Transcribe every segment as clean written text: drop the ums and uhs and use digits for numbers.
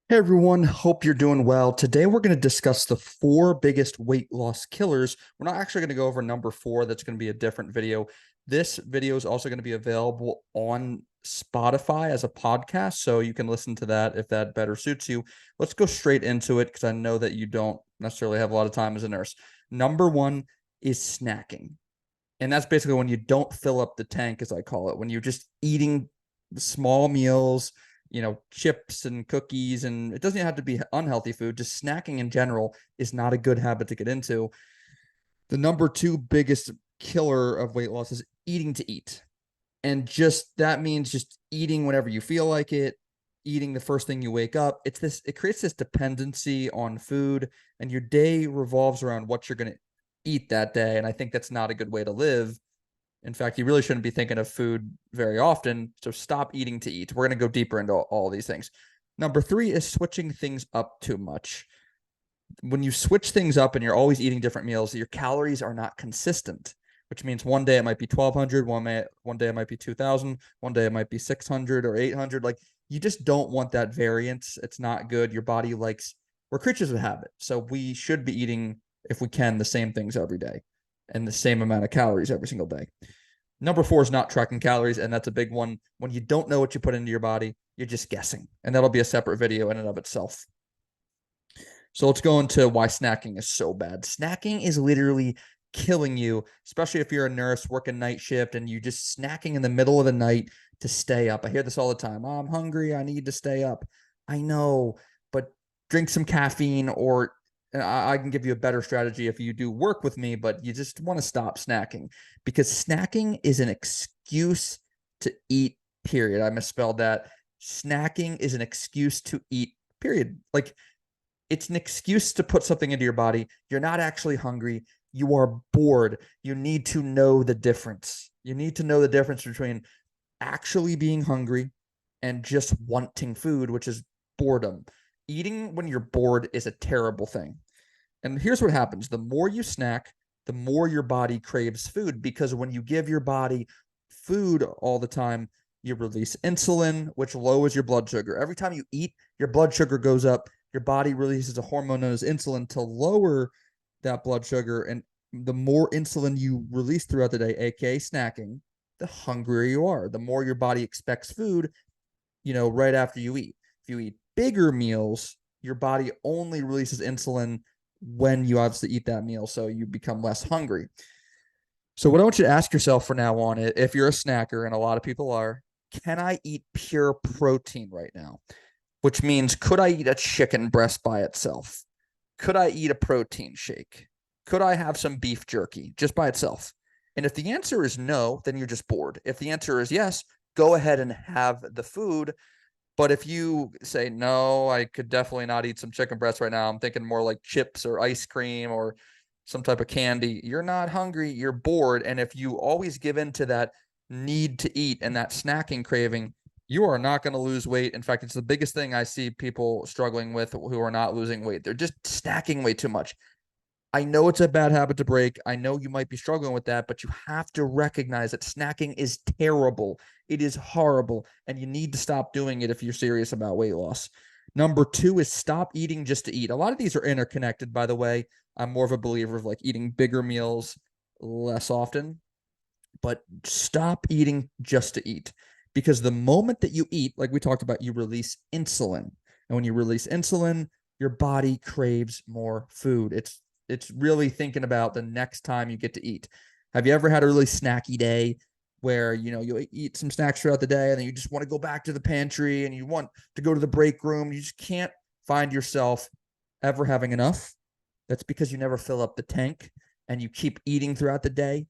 Hey everyone, hope you're doing well. Today we're going to discuss the four biggest weight loss killers. We're not actually going to go over number four. That's going to be a different video. This video is also going to be available on Spotify as a podcast, so you can listen to that if that better suits you. Let's go straight into it because I know that you don't necessarily have a lot of time as a nurse. Number one is snacking. And that's basically when you don't fill up the tank, as I call it, when you're just eating small meals, chips and cookies, and it doesn't have to be unhealthy food. Just snacking in general is not a good habit to get into. The number two biggest killer of weight loss is eating to eat. And just that means just eating whenever you feel like it, eating the first thing you wake up. It creates this dependency on food, and your day revolves around what you're going to eat that day. And I think that's not a good way to live. In fact, you really shouldn't be thinking of food very often. So stop eating to eat. We're going to go deeper into all these things. Number three is switching things up too much. When you switch things up and you're always eating different meals, your calories are not consistent, which means one day it might be 1,200, one day it might be 2,000, one day it might be 600 or 800. Like, you just don't want that variance. It's not good. Your body likes, we're creatures of habit. So we should be eating, if we can, the same things every day and the same amount of calories every single day. Number four is not tracking calories, and that's a big one. When you don't know what you put into your body, you're just guessing, and that'll be a separate video in and of itself. So let's go into why snacking is so bad. Snacking is literally killing you, especially if you're a nurse working night shift and you just snacking in the middle of the night to stay up. I hear this all the time. Oh, I'm hungry. I need to stay up. I know, but drink some caffeine, or I can give you a better strategy if you do work with me, but you just want to stop snacking, because snacking is an excuse to eat, period. I misspelled that. Snacking is an excuse to eat, period. Like, it's an excuse to put something into your body. You're not actually hungry. You are bored. You need to know the difference. You need to know the difference between actually being hungry and just wanting food, which is boredom. Eating when you're bored is a terrible thing. And here's what happens: the more you snack, the more your body craves food, because when you give your body food all the time, you release insulin, which lowers your blood sugar. Every time you eat, your blood sugar goes up. Your body releases a hormone known as insulin to lower that blood sugar. And the more insulin you release throughout the day, aka snacking, the hungrier you are. The more your body expects food, right after you eat. If you eat bigger meals, your body only releases insulin when you obviously eat that meal, so you become less hungry. So what I want you to ask yourself from now on, if you're a snacker, and a lot of people are, can I eat pure protein right now? Which means, could I eat a chicken breast by itself? Could I eat a protein shake? Could I have some beef jerky just by itself? And if the answer is no, then you're just bored. If the answer is yes, go ahead and have the food. But if you say, no, I could definitely not eat some chicken breast right now, I'm thinking more like chips or ice cream or some type of candy, you're not hungry, you're bored. And if you always give in to that need to eat and that snacking craving, you are not going to lose weight. In fact, it's the biggest thing I see people struggling with who are not losing weight. They're just snacking way too much. I know it's a bad habit to break. I know you might be struggling with that, but you have to recognize that snacking is terrible. It is horrible, and you need to stop doing it if you're serious about weight loss. Number two is stop eating just to eat. A lot of these are interconnected, by the way. I'm more of a believer of like eating bigger meals less often, but stop eating just to eat. Because the moment that you eat, like we talked about, you release insulin. And when you release insulin, your body craves more food. It's really thinking about the next time you get to eat. Have you ever had a really snacky day where you eat some snacks throughout the day and then you just want to go back to the pantry and you want to go to the break room? You just can't find yourself ever having enough. That's because you never fill up the tank and you keep eating throughout the day.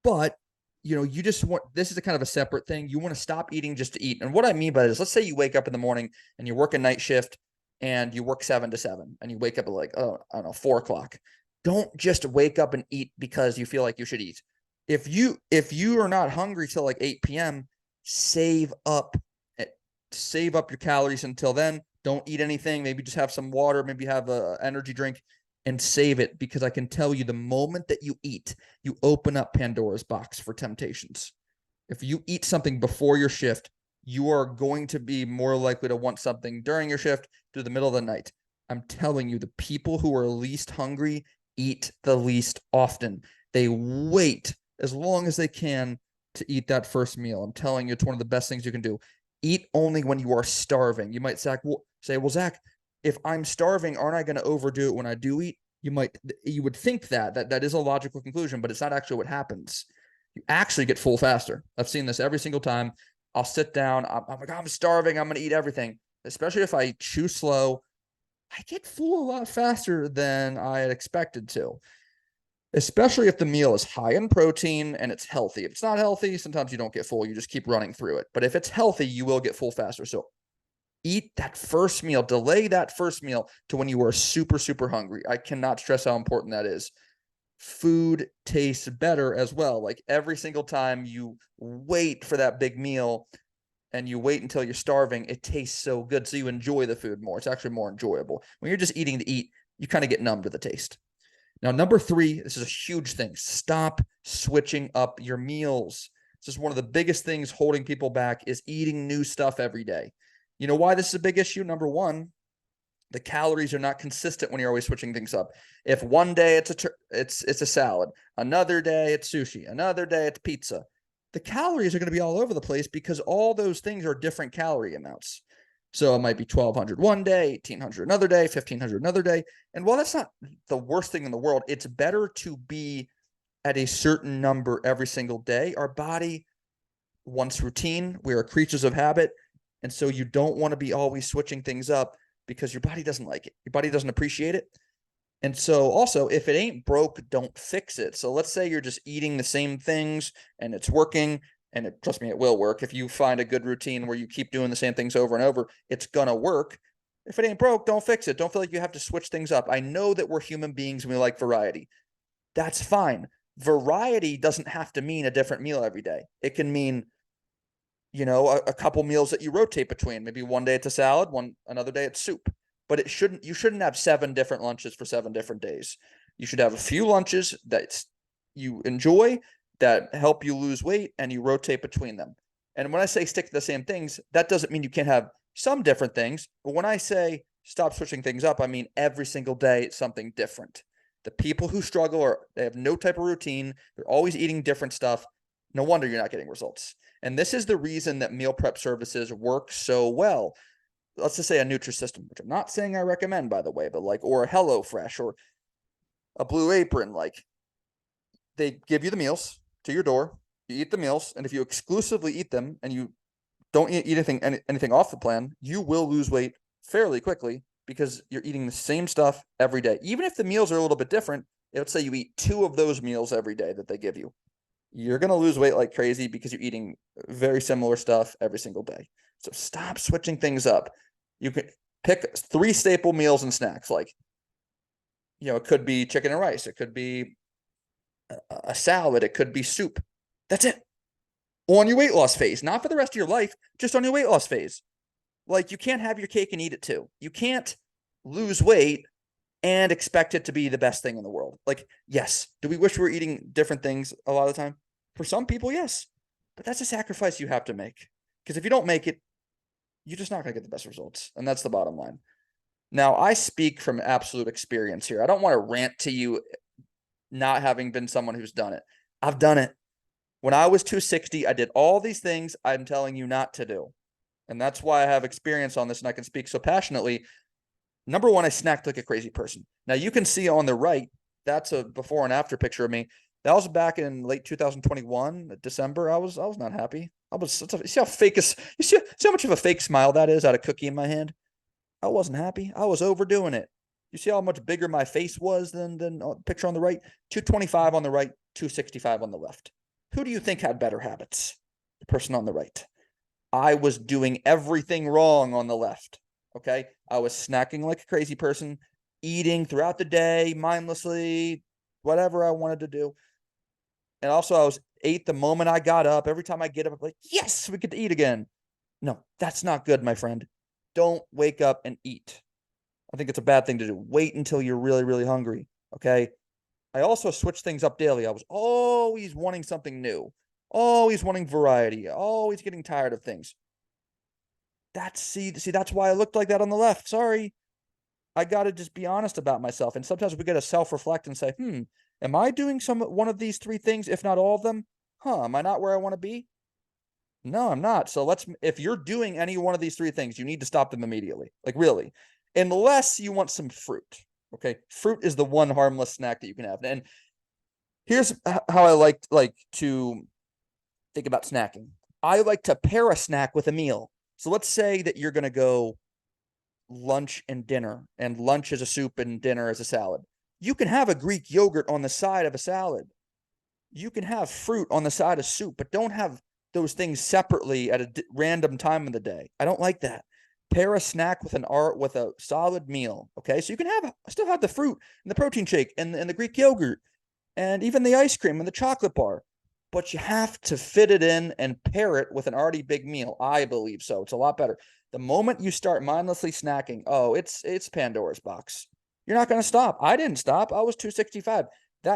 But you just want, this is a kind of a separate thing. You want to stop eating just to eat. And what I mean by this, let's say you wake up in the morning and you work a night shift and you work 7 to 7 and you wake up at like, oh, I don't know, 4 o'clock. Don't just wake up and eat because you feel like you should eat. If you are not hungry till like 8 p.m., save up your calories until then. Don't eat anything. Maybe just have some water, maybe have a energy drink, and save it, because I can tell you the moment that you eat, you open up Pandora's box for temptations. If you eat something before your shift, you are going to be more likely to want something during your shift through the middle of the night. I'm telling you, the people who are least hungry eat the least often. They wait as long as they can to eat that first meal. I'm telling you, it's one of the best things you can do. Eat only when you are starving. You might say, well, Zach, if I'm starving, aren't I going to overdo it when I do eat? You would think that is a logical conclusion, but it's not actually what happens. You actually get full faster. I've seen this every single time. I'll sit down. I'm like, I'm starving. I'm going to eat everything. Especially if I chew slow, I get full a lot faster than I had expected to. Especially if the meal is high in protein and it's healthy. If it's not healthy, sometimes you don't get full. You just keep running through it. But if it's healthy, you will get full faster. So eat that first meal. Delay that first meal to when you are super, super hungry. I cannot stress how important that is. Food tastes better as well. Like every single time you wait for that big meal and you wait until you're starving, it tastes so good. So you enjoy the food more. It's actually more enjoyable. When you're just eating to eat, you kind of get numb to the taste. Now, number 3, this is a huge thing. Stop switching up your meals. This is one of the biggest things holding people back is eating new stuff every day. You know why this is a big issue? Number 1, the calories are not consistent when you're always switching things up. If one day it's a salad, another day it's sushi, another day it's pizza, the calories are going to be all over the place because all those things are different calorie amounts. So it might be 1,200 one day, 1,800 another day, 1,500 another day. And while that's not the worst thing in the world, it's better to be at a certain number every single day. Our body wants routine. We are creatures of habit. And so you don't want to be always switching things up because your body doesn't like it. Your body doesn't appreciate it. And so also, if it ain't broke, don't fix it. So let's say you're just eating the same things and it's working. And trust me, it will work. If you find a good routine where you keep doing the same things over and over, it's going to work. If it ain't broke, don't fix it. Don't feel like you have to switch things up. I know that we're human beings and we like variety. That's fine. Variety doesn't have to mean a different meal every day. It can mean, a couple meals that you rotate between. Maybe one day it's a salad, another day it's soup. But you shouldn't have 7 different lunches for 7 different days. You should have a few lunches that you enjoy, that help you lose weight, and you rotate between them. And when I say stick to the same things, that doesn't mean you can't have some different things. But when I say stop switching things up, I mean every single day it's something different. The people who struggle they have no type of routine. They're always eating different stuff. No wonder you're not getting results. And this is the reason that meal prep services work so well. Let's just say a Nutrisystem, which I'm not saying I recommend, by the way, but or a HelloFresh or a Blue Apron, they give you the meals to your door, you eat the meals, and if you exclusively eat them and you don't eat anything off the plan, you will lose weight fairly quickly because you're eating the same stuff every day. Even if the meals are a little bit different, let's say you eat 2 of those meals every day that they give you, you're going to lose weight like crazy because you're eating very similar stuff every single day. So stop switching things up. You can pick 3 staple meals and snacks. It could be chicken and rice. It could be a salad. It could be soup. That's it. On your weight loss phase, not for the rest of your life, just on your weight loss phase. You can't have your cake and eat it too. You can't lose weight and expect it to be the best thing in the world. Yes, do we wish we were eating different things a lot of the time? For some people, yes. But that's a sacrifice you have to make. Because if you don't make it, you're just not going to get the best results. And that's the bottom line. Now, I speak from absolute experience here. I don't want to rant to you not having been someone who's done it. I've done it. When I was 260, I did all these things I'm telling you not to do. And that's why I have experience on this and I can speak so passionately. Number 1, I snacked like a crazy person. Now, you can see on the right, that's a before and after picture of me. That was back in late 2021, December. I was not happy. You see how you see how much of a fake smile that is out of cookie in my hand? I wasn't happy. I was overdoing it. You see how much bigger my face was than the picture on the right? 225 on the right, 265 on the left. Who do you think had better habits? The person on the right. I was doing everything wrong on the left. Okay. I was snacking like a crazy person, eating throughout the day, mindlessly, whatever I wanted to do. And also I ate the moment I got up. Every time I get up, I'm like, yes, we get to eat again. No, that's not good, my friend. Don't wake up and eat. I think it's a bad thing to do. Wait until you're really, really hungry. Okay. I also switched things up daily. I was always wanting something new, always wanting variety, always getting tired of things. see, that's why I looked like that on the left. Sorry. I got to just be honest about myself. And sometimes we got to self-reflect and say, am I doing one of these three things, if not all of them? Am I not where I want to be? No, I'm not. So if you're doing any one of these three things, you need to stop them immediately. Like, really. Unless you want some fruit. Okay. Fruit is the one harmless snack that you can have. And here's how I like to think about snacking. I like to pair a snack with a meal. So let's say that you're going to go lunch and dinner, and lunch is a soup and dinner is a salad. You can have a Greek yogurt on the side of a salad. You can have fruit on the side of soup, but don't have those things separately at a random time of the day. I don't like that. Pair a snack with a solid meal. Okay, so you can still have the fruit and the protein shake and the Greek yogurt and even the ice cream and the chocolate bar, but you have to fit it in and pair it with an already big meal. I believe so. It's a lot better. The moment you start mindlessly snacking, it's Pandora's box. You're not going to stop. I didn't stop. I was 265.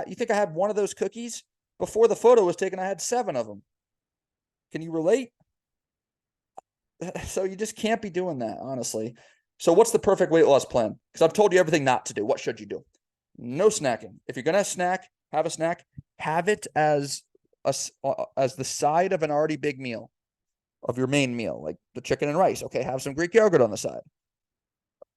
You think I had one of those cookies? Before the photo was taken, I had 7 of them. Can you relate? So you just can't be doing that, honestly. So what's the perfect weight loss plan? Because I've told you everything not to do. What should you do? No snacking. If you're going to snack, have a snack. Have it as the side of an already big meal, of your main meal, like the chicken and rice. Okay, have some Greek yogurt on the side.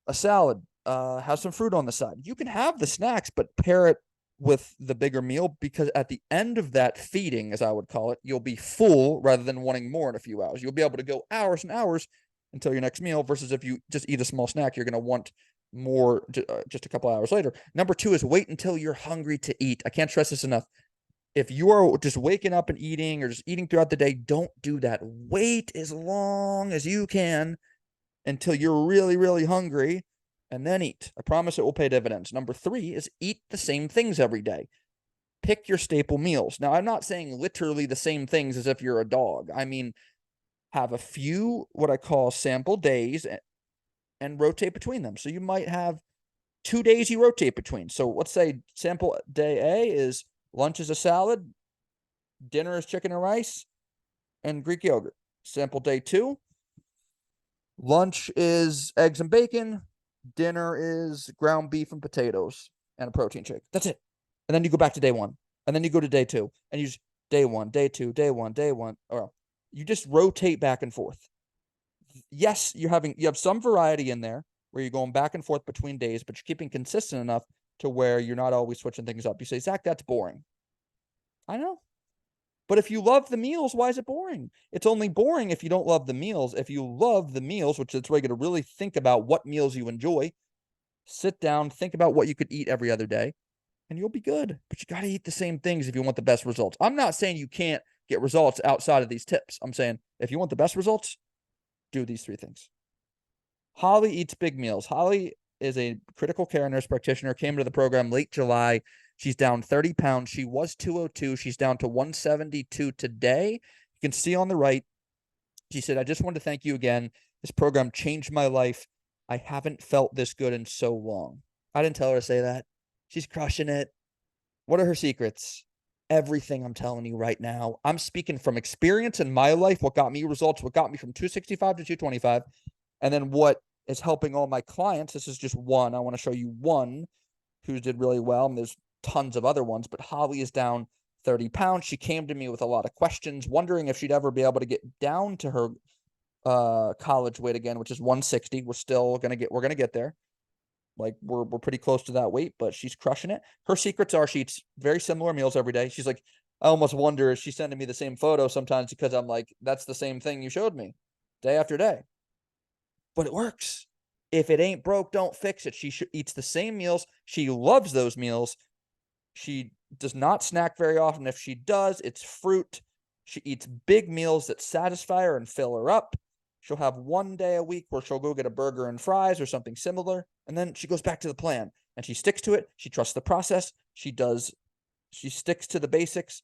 A salad. Have some fruit on the side. You can have the snacks, but pair it with the bigger meal, because at the end of that feeding, as I would call it, you'll be full rather than wanting more in a few hours. You'll be able to go hours and hours until your next meal, versus if you just eat a small snack, you're going to want more just a couple hours later. Number 2 is wait until you're hungry to eat. I can't stress this enough. If you are just waking up and eating, or just eating throughout the day, don't do that. Wait as long as you can until you're really, really hungry, and then eat. I promise it will pay dividends. Number 3 is eat the same things every day. Pick your staple meals. Now, I'm not saying literally the same things as if you're a dog. I mean, have a few what I call sample days and rotate between them. So you might have 2 days you rotate between. So let's say sample day A is lunch is a salad, dinner is chicken and rice, and Greek yogurt. Sample day 2, lunch is eggs and bacon, dinner is ground beef and potatoes and a protein shake. That's it. And then you go back to day 1. And then you go to day 2. And you just day 1, day 2, day 1, day 1. Or you just rotate back and forth. Yes, you have some variety in there where you're going back and forth between days, but you're keeping consistent enough to where you're not always switching things up. You say, Zach, that's boring. I know. But if you love the meals, why is it boring? It's only boring if you don't love the meals. If you love the meals, which is where you got to really think about what meals you enjoy, sit down, think about what you could eat every other day, and you'll be good. But you got to eat the same things if you want the best results. I'm not saying you can't get results outside of these tips. I'm saying if you want the best results, do these 3 things. Holly eats big meals. Holly is a critical care nurse practitioner, came to the program late July. She's down 30 pounds. She was 202. She's down to 172 today. You can see on the right, she said, I just wanted to thank you again. This program changed my life. I haven't felt this good in so long. I didn't tell her to say that. She's crushing it. What are her secrets? Everything I'm telling you right now. I'm speaking from experience in my life, what got me results, what got me from 265 to 225, and then what is helping all my clients. This is just one. I want to show you one who did really well, and there's tons of other ones, but Holly is down 30 pounds. She came to me with a lot of questions, wondering if she'd ever be able to get down to her college weight again, which is 160. We're going to get there. Like we're pretty close to that weight, but she's crushing it. Her secrets are she eats very similar meals every day. She's like, I almost wonder if she's sending me the same photo sometimes, because I'm like, that's the same thing you showed me day after day. But it works. If it ain't broke, don't fix it. She eats the same meals. She loves those meals. She does not snack very often. If she does, it's fruit. She eats big meals that satisfy her and fill her up. She'll have 1 day a week where she'll go get a burger and fries or something similar, and then she goes back to the plan, and she sticks to it. She trusts the process. She sticks to the basics,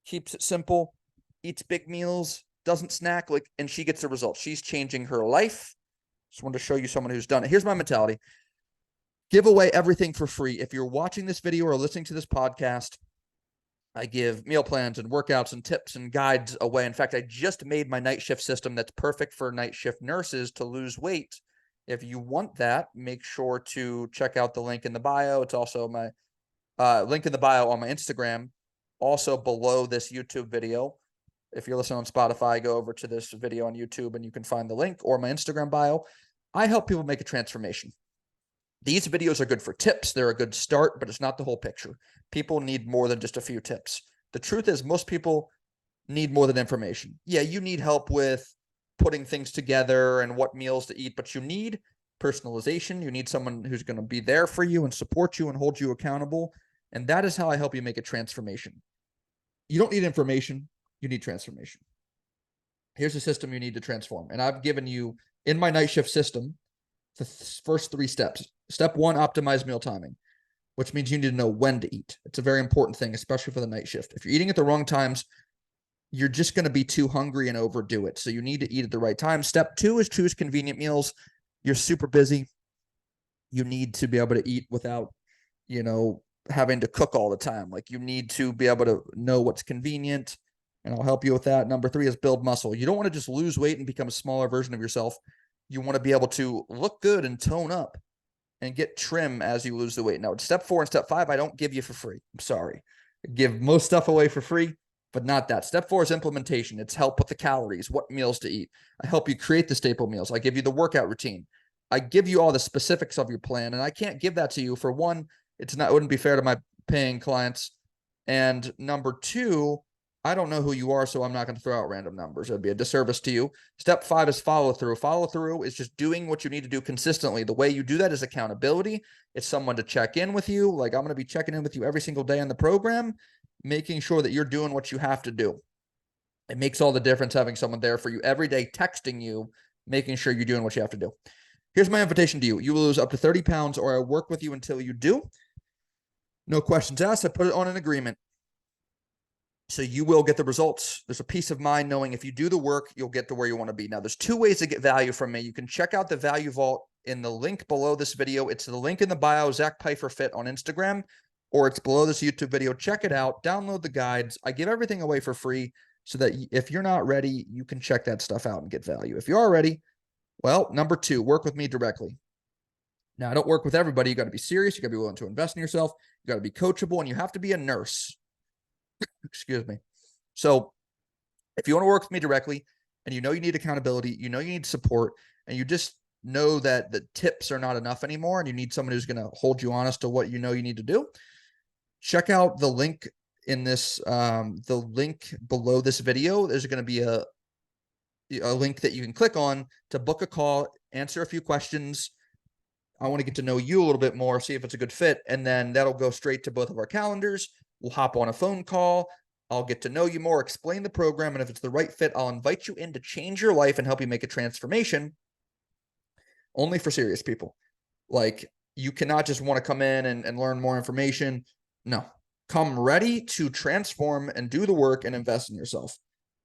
keeps it simple, eats big meals, doesn't snack, and she gets the results. She's changing her life. Just wanted to show you someone who's done it. Here's my mentality. Give away everything for free. If you're watching this video or listening to this podcast, I give meal plans and workouts and tips and guides away. In fact, I just made my night shift system that's perfect for night shift nurses to lose weight. If you want that, make sure to check out the link in the bio. It's also my link in the bio on my Instagram, also below this YouTube video. If you're listening on Spotify, go over to this video on YouTube and you can find the link, or my Instagram bio. I help people make a transformation. These videos are good for tips. They're a good start, but it's not the whole picture. People need more than just a few tips. The truth is, most people need more than information. Yeah, you need help with putting things together and what meals to eat, but you need personalization. You need someone who's going to be there for you and support you and hold you accountable. And that is how I help you make a transformation. You don't need information. You need transformation. Here's a system you need to transform. And I've given you, in my night shift system, the first 3 steps. Step 1, optimize meal timing, which means you need to know when to eat. It's a very important thing, especially for the night shift. If you're eating at the wrong times, you're just going to be too hungry and overdo it. So you need to eat at the right time. Step 2 is choose convenient meals. You're super busy. You need to be able to eat without, having to cook all the time. Like, you need to be able to know what's convenient, and I'll help you with that. Number 3 is build muscle. You don't want to just lose weight and become a smaller version of yourself. You want to be able to look good and tone up and get trim as you lose the weight. Now, step 4 and step 5, I don't give you for free. I'm sorry. I give most stuff away for free, but not that. Step 4 is implementation. It's help with the calories, what meals to eat. I help you create the staple meals. I give you the workout routine. I give you all the specifics of your plan, and I can't give that to you. For one, it wouldn't be fair to my paying clients. And number 2, I don't know who you are, so I'm not going to throw out random numbers. It'd be a disservice to you. Step 5 is follow through. Follow through is just doing what you need to do consistently. The way you do that is accountability. It's someone to check in with you. Like, I'm going to be checking in with you every single day in the program, making sure that you're doing what you have to do. It makes all the difference having someone there for you every day, texting you, making sure you're doing what you have to do. Here's my invitation to you. You will lose up to 30 pounds, or I work with you until you do. No questions asked. I put it on an agreement. So you will get the results. There's a peace of mind knowing if you do the work, you'll get to where you want to be. Now, there's 2 ways to get value from me. You can check out the Value Vault in the link below this video. It's the link in the bio, Zach Pfeiffer Fit on Instagram, or it's below this YouTube video. Check it out. Download the guides. I give everything away for free so that if you're not ready, you can check that stuff out and get value. If you are ready, well, number 2, work with me directly. Now, I don't work with everybody. You got to be serious. You got to be willing to invest in yourself. You got to be coachable, and you have to be a nurse. Excuse me. So if you want to work with me directly, and you need accountability, you need support, and you just know that the tips are not enough anymore, and you need someone who's going to hold you honest to what you need to do, check out the link in this, the link below this video. There's going to be a link that you can click on to book a call, answer a few questions. I want to get to know you a little bit more, see if it's a good fit, and then that'll go straight to both of our calendars. We'll hop on a phone call. I'll get to know you more, explain the program, and if it's the right fit, I'll invite you in to change your life and help you make a transformation. Only for serious people. Like, you cannot just want to come in and learn more information. No. Come ready to transform and do the work and invest in yourself.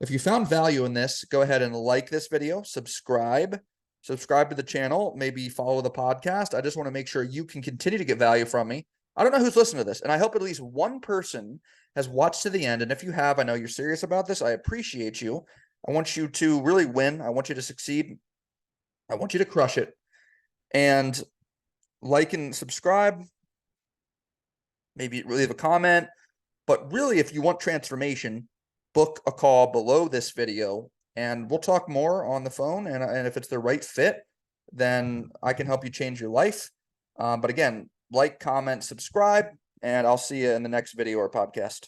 If you found value in this, go ahead and like this video, subscribe to the channel, maybe follow the podcast. I just want to make sure you can continue to get value from me. I don't know who's listening to this, and I hope at least one person has watched to the end. And if you have, I know you're serious about this. I appreciate you. I want you to really win. I want you to succeed. I want you to crush it. And like and subscribe. Maybe leave a comment. But really, if you want transformation, book a call below this video, and we'll talk more on the phone. And if it's the right fit, then I can help you change your life. But again, like, comment, subscribe, and I'll see you in the next video or podcast.